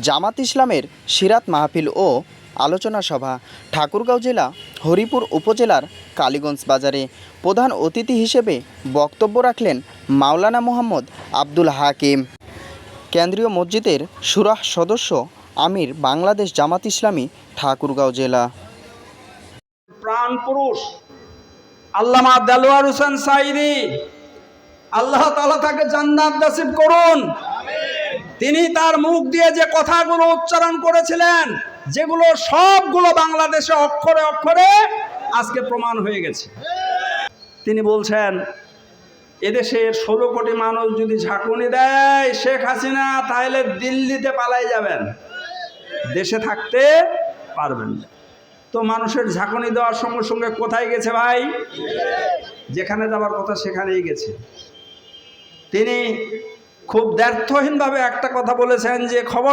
জামাত ইসলামের সিরাত মাহফিল ও আলোচনা সভা ঠাকুরগাঁও জেলা হরিপুর উপজেলার কালীগঞ্জ বাজারে। প্রধান অতিথি হিসেবে বক্তব্য রাখলেন মাওলানা মোহাম্মদ আব্দুল হাকিম, কেন্দ্রীয় মসজিদের শুরাহ সদস্য, আমির, বাংলাদেশ জামাত ইসলামী ঠাকুরগাঁও জেলা। প্রাণ পুরুষ আল্লামা দেলোয়ার হোসেন সাঈদী, আল্লাহ তাআলা তাকে জান্নাত নসিব করুন। তিনি তার মুখ দিয়ে যে কথাগুলো উচ্চারণ করেছিলেন, যেগুলো সবগুলো বাংলাদেশে অক্ষরে অক্ষরে আজকে প্রমাণ হয়ে গেছে। তিনি বলছেন, এদেশের 16 কোটি মানুষ যদি ঝাঁকুনি দেয় শেখ হাসিনা, তাহলে দিল্লিতে পালাই যাবেন, দেশে থাকতে পারবেন না। তো মানুষের ঝাঁকুনি দেওয়ার সঙ্গে সঙ্গে কোথায় গেছে ভাই? যেখানে যাবার কথা সেখানেই গেছে। তিনি খুব দ্ব্যর্থহীনভাবে একটা কথা বলেছেন যে, খবর